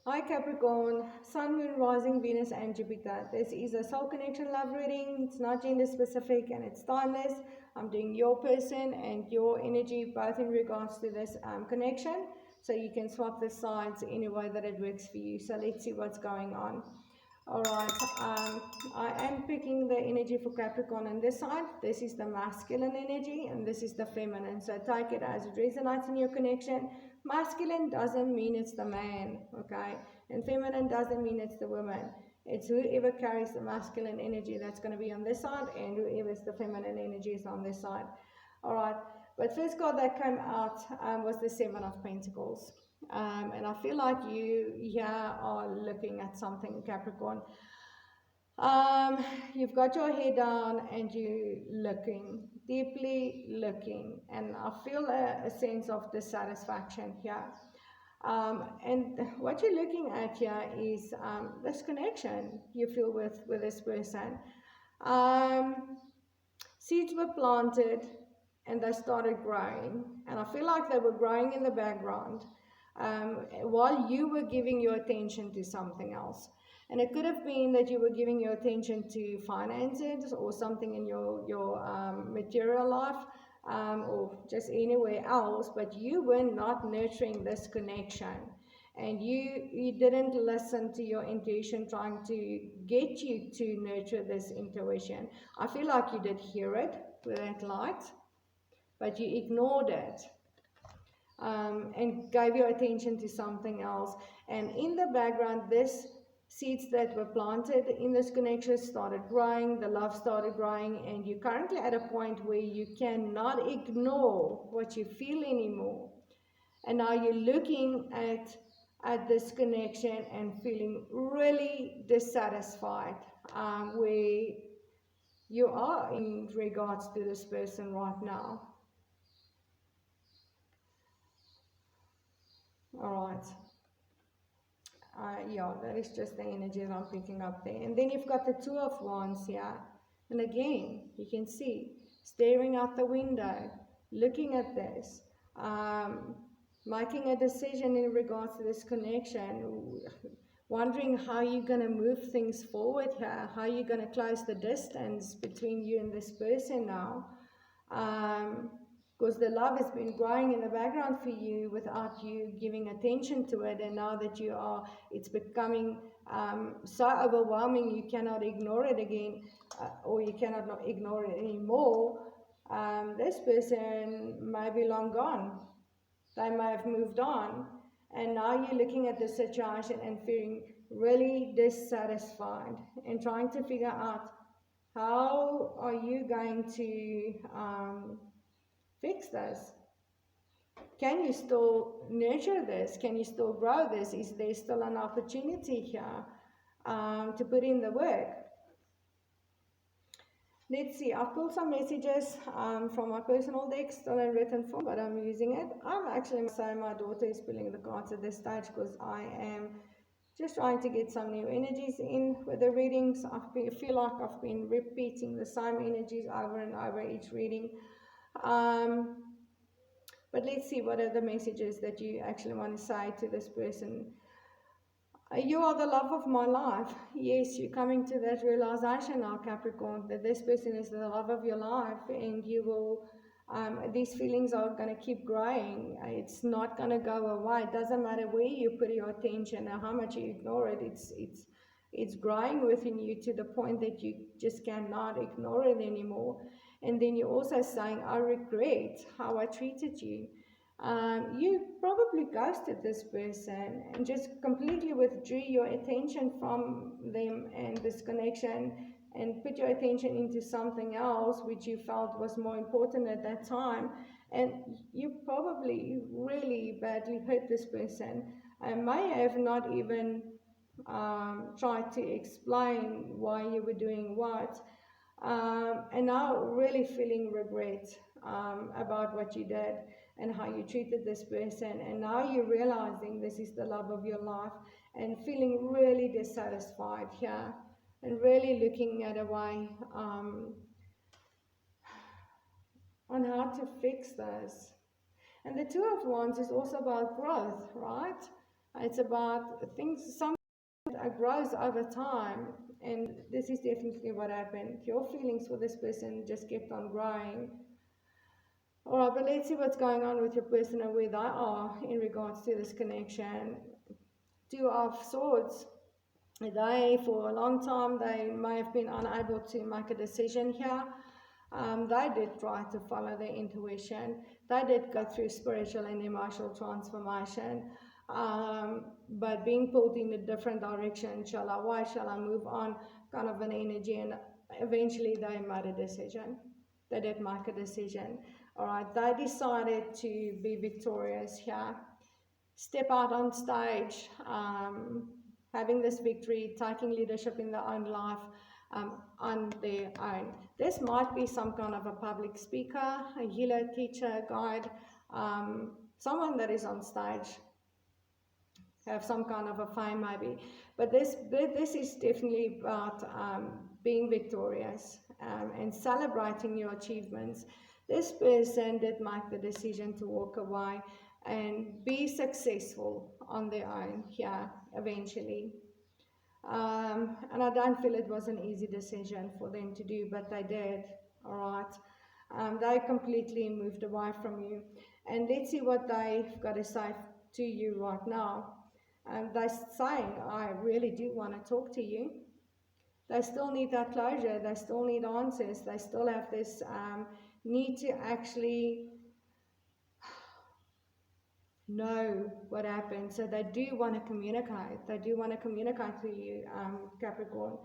Hi Capricorn, Sun, Moon, Rising, Venus and Jupiter. This is a soul connection love reading. It's not gender specific and it's timeless. I'm doing your person and your energy both in regards to this connection. So you can swap the sides any way that it works for you. So let's see what's going on. Alright, I am picking the energy for Capricorn on this side. This is the masculine energy and this is the feminine. So take it as it resonates in your connection. Masculine doesn't mean it's the man, okay? And feminine doesn't mean it's the woman. It's whoever carries the masculine energy that's going to be on this side, and whoever's the feminine energy is on this side. Alright, but first card that came out was the Seven of Pentacles. And I feel like you here are looking at something, Capricorn. You've got your head down and you're looking, deeply looking, and I feel a sense of dissatisfaction here. And what you're looking at here is this connection you feel with this person. Seeds were planted and they started growing, and I feel like they were growing in the background while you were giving your attention to something else. And it could have been that you were giving your attention to finances or something in your material life, or just anywhere else, but you were not nurturing this connection. And you didn't listen to your intuition trying to get you to nurture this intuition. I feel like you did hear it with that light, but you ignored it. And gave your attention to something else. And in the background, this seeds that were planted in this connection started growing, the love started growing, and you're currently at a point where you cannot ignore what you feel anymore. And now you're looking at this connection and feeling really dissatisfied where you are in regards to this person right now. All right. Yeah, that is just the energy that I'm picking up there. And then you've got the Two of Wands here. And again, you can see, staring out the window, looking at this, making a decision in regards to this connection, wondering how you're going to move things forward here, how you're going to close the distance between you and this person now. Because the love has been growing in the background for you without you giving attention to it, and now that you are, it's becoming so overwhelming you cannot ignore it again, or you cannot not ignore it anymore. This person may be long gone, they may have moved on, and now you're looking at the situation and feeling really dissatisfied and trying to figure out how are you going to fix this? Can you still nurture this? Can you still grow this? Is there still an opportunity here to put in the work? Let's see, I've pulled some messages from my personal deck, still in written form, but I'm using it. I'm actually saying my daughter is pulling the cards at this stage because I am just trying to get some new energies in with the readings. I feel like I've been repeating the same energies over and over each reading. But let's see what are the messages that you actually want to say to this person. You are the love of my life. Yes, you're coming to that realization now, Capricorn, that this person is the love of your life, and you will, these feelings are going to keep growing. It's not going to go away. It doesn't matter where you put your attention or how much you ignore it. It's growing within you to the point that you just cannot ignore it anymore. And then you're also saying, I regret how I treated you. You probably ghosted this person and just completely withdrew your attention from them and this connection and put your attention into something else which you felt was more important at that time. And you probably really badly hurt this person and may have not even tried to explain why you were doing what. And now really feeling regret about what you did and how you treated this person, and now you're realizing this is the love of your life and feeling really dissatisfied here and really looking at a way on how to fix this. And the Two of Wands is also about growth, right? It's about things, something that grows over time. And this is definitely what happened. Your feelings for this person just kept on growing. All right, but let's see what's going on with your person and where they are in regards to this connection. Two of Swords. They, for a long time, they may have been unable to make a decision here. They did try to follow their intuition. They did go through spiritual and emotional transformation, but being pulled in a different direction. Why shall I move on? Kind of an energy, and eventually they made a decision. They did make a decision. All right, they decided to be victorious here, step out on stage, having this victory, taking leadership in their own life, on their own. This might be some kind of a public speaker, a healer, teacher, guide, someone that is on stage, have some kind of a fame maybe. But this is definitely about being victorious, and celebrating your achievements. This person did make the decision to walk away and be successful on their own here eventually. And I don't feel it was an easy decision for them to do, but they did. All right. They completely moved away from you. And let's see what they've got to say to you right now. They're saying, I really do want to talk to you. They still need that closure. They still need answers. They still have this need to actually know what happened. So they do want to communicate. They do want to communicate to you, Capricorn.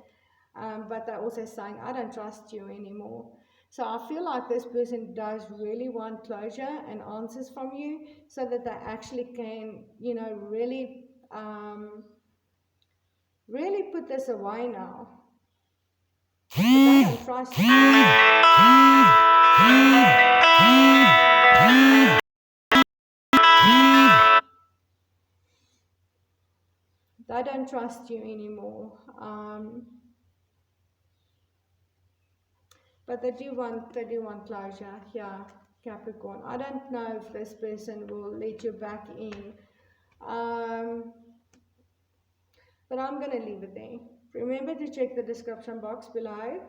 But they're also saying, I don't trust you anymore. So I feel like this person does really want closure and answers from you, so that they actually can, really, really put this away now. But they don't trust you. They don't trust you anymore. But they do want closure here, Capricorn. I don't know if this person will let you back in. But I'm going to leave it there. Remember to check the description box below.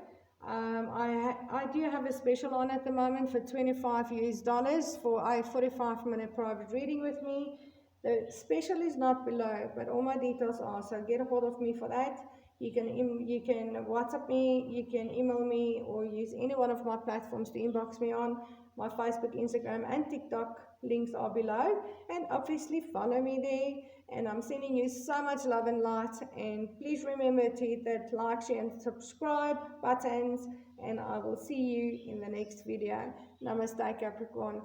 I do have a special on at the moment for $25 for a 45-minute private reading with me. The special is not below, but all my details are, so get a hold of me for that. You can WhatsApp me, you can email me, or use any one of my platforms to inbox me on. My Facebook, Instagram, and TikTok links are below, and obviously follow me there. And I'm sending you so much love and light, and please remember to hit that like, share, and subscribe buttons, and I will see you in the next video. Namaste, Capricorn.